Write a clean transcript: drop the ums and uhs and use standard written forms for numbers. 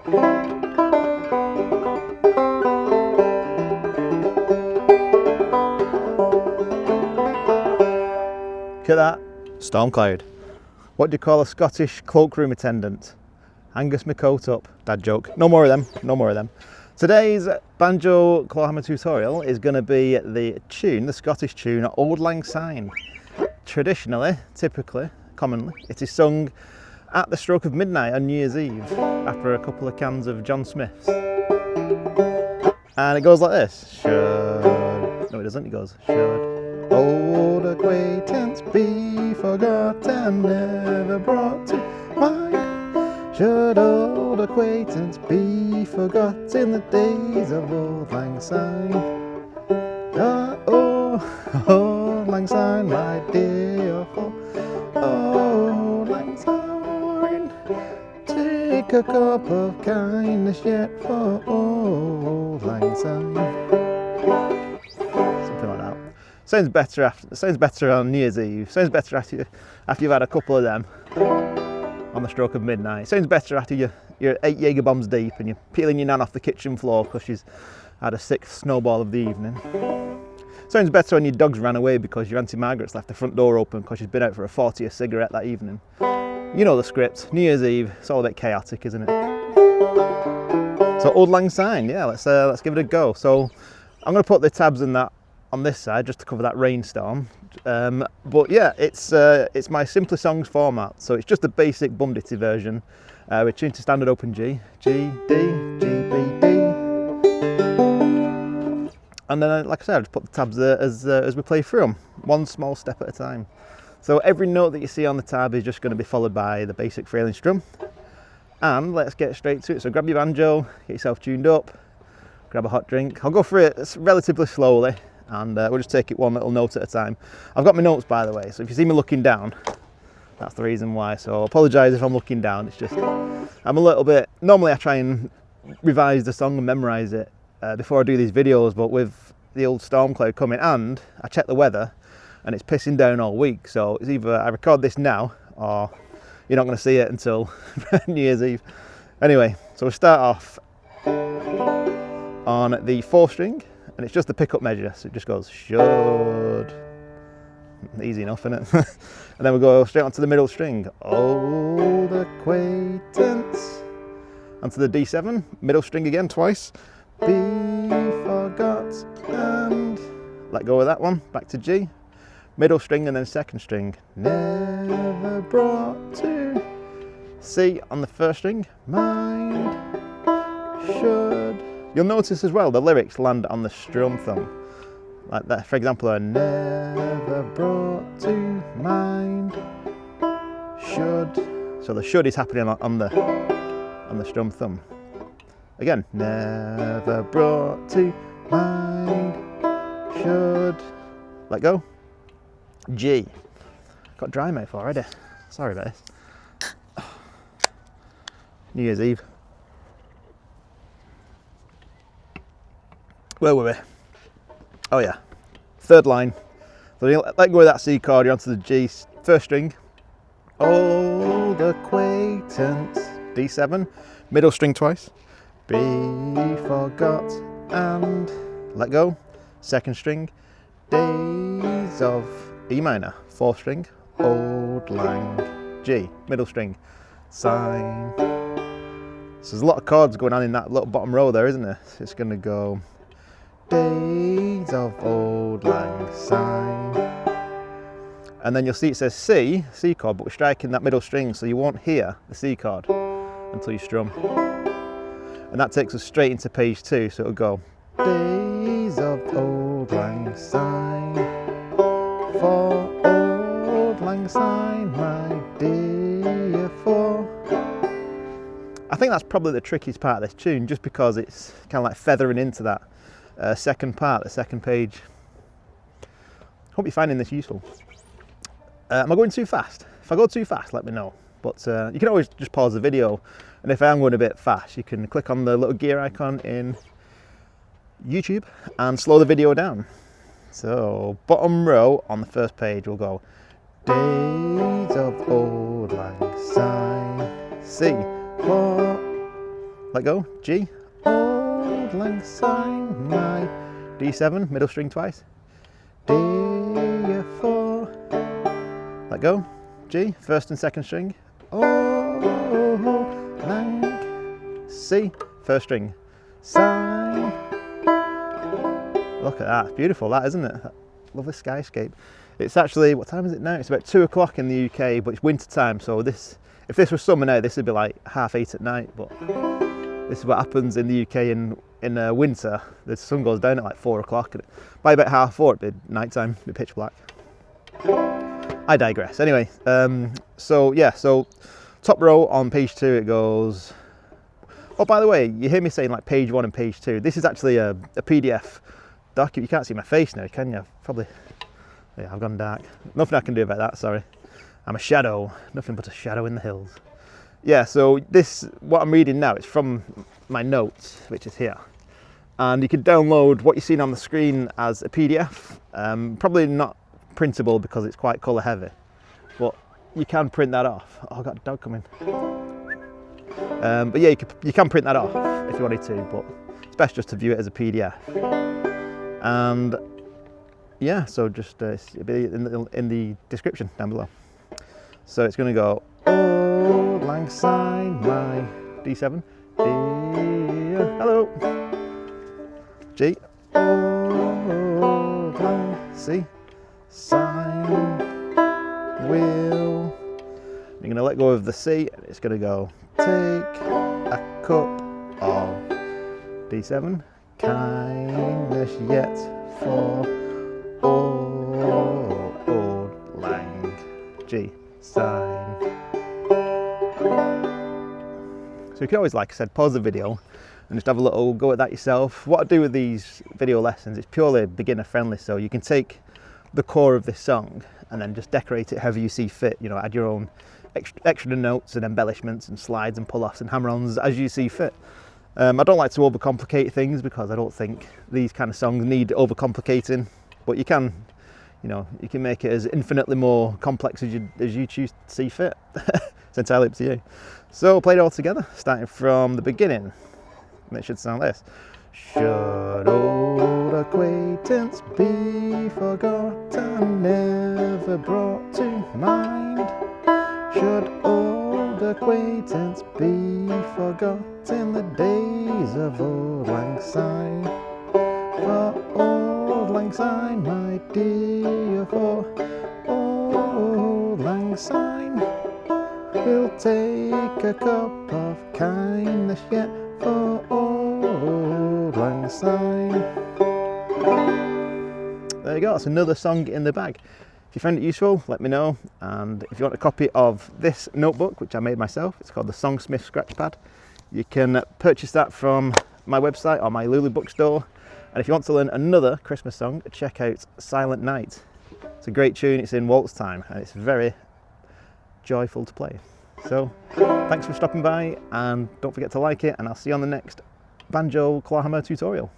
Look at that, storm cloud. What do you call a Scottish cloakroom attendant? Angus my coat up. Dad joke. No more of them, no more of them. Today's banjo clawhammer tutorial is going to be the tune, the Scottish tune, Auld Lang Syne. Traditionally, typically, commonly, it is sung at the stroke of midnight on New Year's Eve after a couple of cans of John Smith's. And it goes like this. Should... No, it doesn't. It goes, should old acquaintance be forgot and never brought to mind? Should old acquaintance be forgot in the days of Auld Lang Syne? Auld Lang Syne, my dear, Auld Lang Syne. Take a cup of kindness yet for Auld Lang Syne. Something like that. Sounds better on New Year's Eve. Sounds better after you've had a couple of them on the stroke of midnight. Sounds better after you're 8 Jaeger bombs deep and you're peeling your nan off the kitchen floor because she's had a 6th snowball of the evening. Sounds better when your dog's ran away because your Auntie Margaret's left the front door open because she's been out for a 40th cigarette that evening. You know the script. New Year's Eve, it's all a bit chaotic, isn't it? So Auld Lang Syne, yeah, let's give it a go. So I'm going to put the tabs in that on this side just to cover that rainstorm. But yeah, it's my Simply Songs format, so it's just a basic bum ditty version. We're tuned to standard open G, G, D, G, B, D. And then, like I said, I just put the tabs there as we play through them, one small step at a time. So every note that you see on the tab is just going to be followed by the basic frailing strum. And let's get straight to it. So grab your banjo, get yourself tuned up, grab a hot drink. I'll go through it relatively slowly, and we'll just take it one little note at a time. I've got my notes, by the way, so if you see me looking down, that's the reason why. So I apologise if I'm looking down. It's just I'm a little bit, normally I try and revise the song and memorise it before I do these videos, but with the old storm cloud coming, and I check the weather and it's pissing down all week, so it's either I record this now or you're not going to see it until New Year's Eve. Anyway, so we'll start off on the 4th string, and it's just the pickup measure, so it just goes should. Easy enough, isn't it? And then we'll go straight onto the middle string, old acquaintance, onto the D7, middle string again twice, be forgot, and let go of that one, back to G, middle string and then 2nd string, never brought to C on the 1st string, mind, should. You'll notice as well the lyrics land on the strum thumb, like that. For example, I never brought to mind, should. So the should is happening on the strum thumb. Again, never brought to mind, should. Let go. G. Got dry mouth already. Sorry about this. New Year's Eve. Where were we? Oh yeah, 3rd line. So you let go of that C chord, you're onto the G, 1st string. Old acquaintance, D7, middle string twice. Be forgot and let go, 2nd string. Days of E minor, 4th string. Auld Lang G, middle string. Syne. So there's a lot of chords going on in that little bottom row there, isn't there? So it's going to go days of Auld Lang Syne. And then you'll see it says C chord, but we're striking that middle string, so you won't hear the C chord until you strum. And that takes us straight into page 2, so it'll go days of Auld Lang Syne, for Auld Lang Syne, my dear, for. I think that's probably the trickiest part of this tune, just because it's kind of like feathering into that second part, the 2nd page. Hope you're finding this useful. Am I going too fast? If I go too fast, let me know. But you can always just pause the video, and if I am going a bit fast, you can click on the little gear icon in YouTube and slow the video down. So bottom row on the 1st page will go days of Auld Lang Syne, C, for let go, G, Auld Lang Syne, my, D7, middle string twice, D4, let go, G, first and second string, Auld Lang, C, first string, Syne. Look at that, it's beautiful that, isn't it? That lovely skyscape. It's actually, what time is it now? It's about 2 o'clock in the UK, but it's winter time, so this, if this was summer now, this would be like 8:30 at night, but this is what happens in the UK in winter. The sun goes down at like 4 o'clock, and by about 4:30 it'd be night time, it'd be pitch black. I digress. Anyway, so yeah, so top row on page 2 it goes, oh by the way, you hear me saying like page 1 and page 2, this is actually a PDF document. You can't see my face now, can you? Probably, yeah, I've gone dark. Nothing I can do about that, sorry. I'm a shadow, nothing but a shadow in the hills. Yeah, so this, what I'm reading now, it's from my notes, which is here. And you can download what you're seeing on the screen as a PDF. Probably not printable because it's quite colour heavy, but you can print that off. Oh, I've got a dog coming. But yeah, you can print that off if you wanted to, but it's best just to view it as a PDF. And yeah, so just it'll be in the description down below. So it's going to go Auld Lang Syne, my D7, D, hello, G, Auld Lang, C, Syne, will. You're going to let go of the C, and it's going to go take a cup of D7, kindness yet for Auld Lang, G, Syne. So you can always, like I said, pause the video and just have a little go at that yourself. What I do with these video lessons, it's purely beginner friendly, so you can take the core of this song and then just decorate it however you see fit, you know, add your own extra notes and embellishments and slides and pull-offs and hammer-ons as you see fit. I don't like to overcomplicate things because I don't think these kind of songs need overcomplicating, but you can, you know, you can make it as infinitely more complex as you choose to see fit. It's entirely up to you. So play it all together, starting from the beginning, and it should sound like this. Should old acquaintance be forgotten, never brought to mind? Should old acquaintance be forgotten, the days of Auld Lang Syne? For Auld Lang Syne, my dear, for Auld Lang Syne, we'll take a cup of kindness yet for Auld Lang Syne. There you go, that's another song in the bag. If you found it useful, let me know, and if you want a copy of this notebook, which I made myself, it's called the Songsmith Scratchpad, you can purchase that from my website or my Lulu bookstore. And if you want to learn another Christmas song, check out Silent Night. It's a great tune, it's in waltz time, and it's very joyful to play. So, thanks for stopping by, and don't forget to like it, and I'll see you on the next Banjo Clawhammer tutorial.